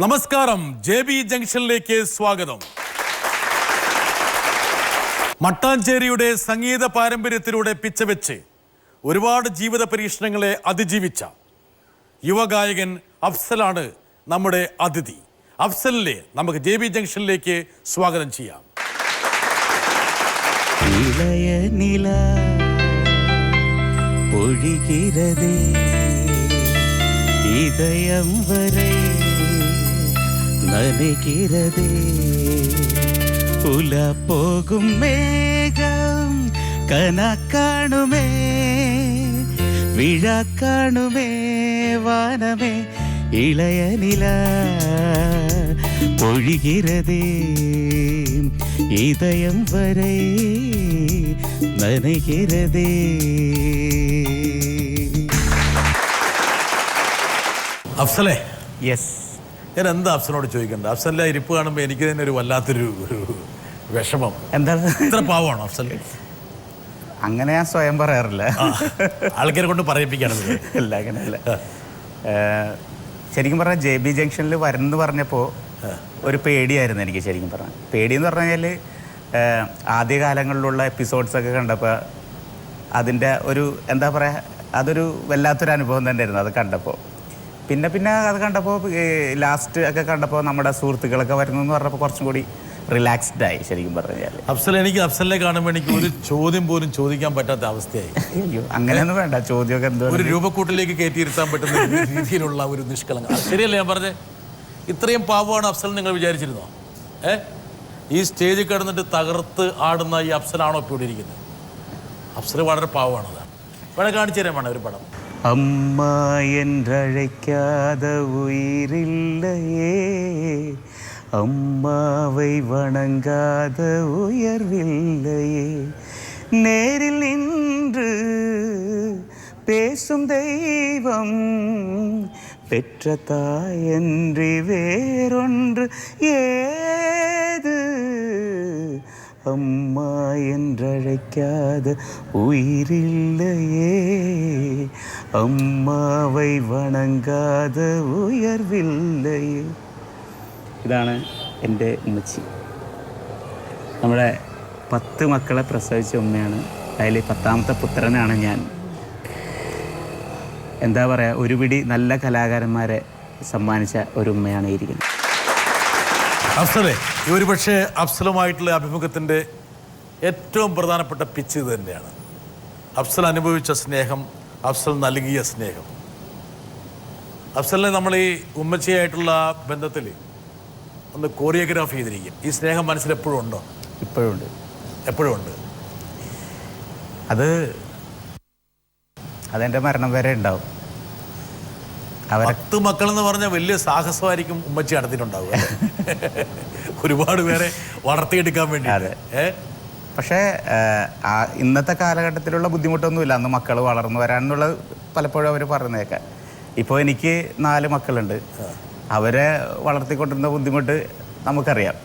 നമസ്കാരം, JB ജംഗ്ഷനിലേക്ക് സ്വാഗതം. മട്ടാഞ്ചേരിയുടെ സംഗീത പാരമ്പര്യത്തിലൂടെ പിച്ചവെച്ച് ഒരുപാട് ജീവിത പരീക്ഷണങ്ങളെ അതിജീവിച്ച യുവഗായകൻ അഫ്സലാണ് നമ്മുടെ അതിഥി. അഫ്സലിനെ നമുക്ക് JB ജംഗ്ഷനിലേക്ക് സ്വാഗതം ചെയ്യാം. இதயம் வரை நனைகிறதே உல போகும் மேகம் கனா காணுமே விழா காணுமே வானமே இளைய நிலா பொழிகிறதே இதயம் வரை நனைகிறதே. അഫ്സലെ, യെസ്, ഞാൻ എന്താ അഫ്സലിനോട് ചോദിക്കണ്ട? അഫ്സലിന്റെ ഇരിപ്പ് കാണുമ്പോൾ എനിക്ക് തന്നെ ഒരു വല്ലാത്തൊരു വിഷമം. എന്താണ്, ഇത്ര പാവമാണോ അഫ്സൽ? അങ്ങനെ ഞാൻ സ്വയം പറയാറില്ല, ആൾക്കാരെ കൊണ്ട് പറയിപ്പിക്കണം. അല്ല, അങ്ങനെയല്ല. ശരിക്കും പറഞ്ഞാൽ JB ജംഗ്ഷനിൽ വരുന്നു പറഞ്ഞപ്പോൾ ഒരു പേടിയായിരുന്നു എനിക്ക്. ശരിക്കും പറഞ്ഞാൽ പേടിയെന്ന് പറഞ്ഞു കഴിഞ്ഞാൽ ആദ്യകാലങ്ങളിലുള്ള എപ്പിസോഡ്സൊക്കെ കണ്ടപ്പോൾ അതിൻ്റെ ഒരു എന്താ പറയുക, അതൊരു വല്ലാത്തൊരു അനുഭവം തന്നെയായിരുന്നു അത് കണ്ടപ്പോൾ. പിന്നെ അത് കണ്ടപ്പോൾ ലാസ്റ്റ് ഒക്കെ കണ്ടപ്പോൾ നമ്മുടെ സുഹൃത്തുക്കളൊക്കെ വരുന്നു എന്ന് പറഞ്ഞപ്പോൾ കുറച്ചും കൂടി റിലാക്സ്ഡ് ആയി ശരിക്കും പറഞ്ഞു കഴിഞ്ഞാൽ. എനിക്ക് അഫ്സലിനെ കാണുമ്പോൾ എനിക്ക് ഒരു ചോദ്യം പോലും ചോദിക്കാൻ പറ്റാത്ത അവസ്ഥയായി. അയ്യോ, അങ്ങനെയൊന്നും വേണ്ട. ചോദ്യമൊക്കെ എന്തോ ഒരു രൂപക്കൂട്ടിലേക്ക് കയറ്റിയിരുത്താൻ പറ്റുന്ന രീതിയിലുള്ള ഒരു നിഷ്കളങ്ക. ശരിയല്ലേ ഞാൻ പറഞ്ഞത്? ഇത്രയും പാവമാണ് അഫ്സൽ നിങ്ങൾ വിചാരിച്ചിരുന്നോ? ഈ സ്റ്റേജിൽ കിടന്നിട്ട് തകർത്ത് ആടുന്ന ഈ അഫ്സലാണോ ഇപ്പോൾ ഇവിടെ ഇരിക്കുന്നത്? അഫ്സൽ വളരെ പാവമാണ്. അതാണ് ഇവിടെ കാണിച്ചു തരാൻ വേണം ഒരു പടം. അമ്മ என்றழைக்காத உயிரில்லையே, அம்மாவை வணங்காத உயர்வில்லையே, நேரில் நின்று பேசும் தெய்வம் பெற்ற தாயன்றி வேறொன்று ஏது, அம்மா என்றழைக்காத உயிரில்லையே, അമ്മാവൈ വണങ്ങാത ഉയർവില്ലയേ. ഇതാണ് എൻ്റെ ഉമ്മച്ചി. നമ്മുടെ 10 മക്കളെ പ്രസവിച്ച ഉമ്മയാണ്. അതിൽ 10ാമത്തെ പുത്രനാണ് ഞാൻ. എന്താ പറയുക, ഒരു പിടി നല്ല കലാകാരന്മാരെ സമ്മാനിച്ച ഒരു ഉമ്മയാണ് ഇരിക്കുന്നത്. അഫ്സലെ, ഒരു പക്ഷേ അഫ്സലുമായിട്ടുള്ള അഭിമുഖത്തിൻ്റെ ഏറ്റവും പ്രധാനപ്പെട്ട പിച്ച് ഇത് തന്നെയാണ്. അഫ്സൽ അനുഭവിച്ച സ്നേഹം, അഫ്സൽ നൽകിയ സ്നേഹം. അഫ്സലിനെ നമ്മൾ ഈ ഉമ്മച്ചിയായിട്ടുള്ള ബന്ധത്തിൽ ഒന്ന് കോറിയോഗ്രാഫ് ചെയ്തിരിക്കും. ഈ സ്നേഹം മനസ്സിൽ എപ്പോഴും ഉണ്ടോ? ഇപ്പോഴും ഉണ്ട്, എപ്പോഴും ഉണ്ട്. അതെൻ്റെ മരണം വരെ ഉണ്ടാവും. 10 മക്കളെന്ന് പറഞ്ഞാൽ വലിയ സാഹസമായിരിക്കും ഉമ്മച്ചി നടത്തിയിട്ടുണ്ടാവുക. ഒരുപാട് പേരെ വളർത്തിയെടുക്കാൻ വേണ്ടി. പക്ഷേ ഇന്നത്തെ കാലഘട്ടത്തിലുള്ള ബുദ്ധിമുട്ടൊന്നുമില്ല. അന്ന് മക്കൾ വളർന്നു വരാനെന്നുള്ളത് പലപ്പോഴും അവർ പറയുന്നേക്കാം. ഇപ്പോൾ എനിക്ക് 4 മക്കളുണ്ട്. അവരെ വളർത്തിക്കൊണ്ടിരുന്ന ബുദ്ധിമുട്ട് നമുക്കറിയാം.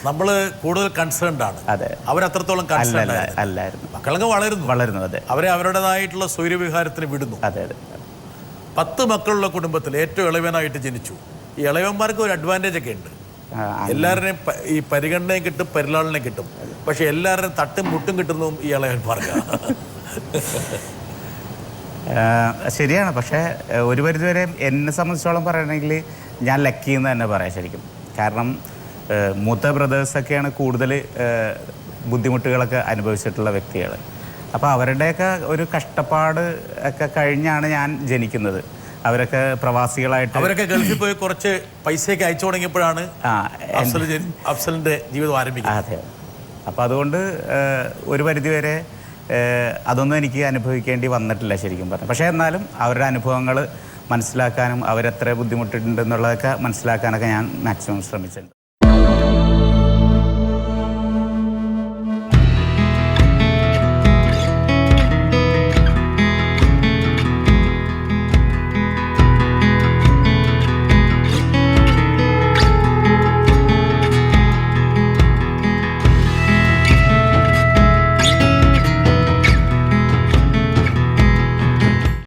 നമ്മൾ കൂടുതൽ കൺസേൺഡ് ആണ്. അതെ, അവരത്രത്തോളം കൺസേൺഡ് അല്ലായിരുന്നു. മക്കളൊക്കെ വളരുന്നു. അതെ, അവരെ അവരുടേതായിട്ടുള്ള സ്വൈര്യവിഹാരത്തിന് വിടുന്നു. അതെ അതെ. 10 മക്കളുള്ള കുടുംബത്തിൽ ഏറ്റവും ഇളവനായിട്ട് ജനിച്ചു. ഈ ഇളവന്മാർക്ക് ഒരു അഡ്വാൻറ്റേജ് ഒക്കെ ഉണ്ട്. എല്ലാവരുടെയും ഈ പരിഗണനയും കിട്ടും, പരിലാളനെയും കിട്ടും. പക്ഷെ എല്ലാവരുടെയും തട്ടും മുട്ടും കിട്ടുന്നതും ഈ ഇളവന്മാർക്ക്. ശരിയാണ്. പക്ഷേ ഒരു പരിധിവരെ എന്നെ സംബന്ധിച്ചോളം പറയണമെങ്കിൽ ഞാൻ ലക്കി എന്ന് തന്നെ പറയാം ശരിക്കും. കാരണം മൂത്ത ബ്രദേഴ്സൊക്കെയാണ് കൂടുതൽ ബുദ്ധിമുട്ടുകളൊക്കെ അനുഭവിച്ചിട്ടുള്ള വ്യക്തികൾ. അപ്പോൾ അവരുടെയൊക്കെ ഒരു കഷ്ടപ്പാട് ഒക്കെ കഴിഞ്ഞാണ് ഞാൻ ജനിക്കുന്നത്. അവരൊക്കെ പ്രവാസികളായിട്ട്, അവരൊക്കെ ഗൾഫിൽ പോയി കുറച്ച് പൈസയൊക്കെ അയച്ചു തുടങ്ങിയപ്പോഴാണ് അഫ്സലിൻ്റെ ജീവിതം ആരംഭിക്കുന്നത്. അതെ. അപ്പോൾ അതുകൊണ്ട് ഒരു പരിധിവരെ അതൊന്നും എനിക്ക് അനുഭവിക്കേണ്ടി വന്നിട്ടില്ല ശരിക്കും പറഞ്ഞു. പക്ഷേ എന്നാലും അവരുടെ അനുഭവങ്ങൾ മനസ്സിലാക്കാനും അവരെത്ര ബുദ്ധിമുട്ടുണ്ടെന്നുള്ളതൊക്കെ മനസ്സിലാക്കാനൊക്കെ ഞാൻ മാക്സിമം ശ്രമിച്ചിട്ടുണ്ട്.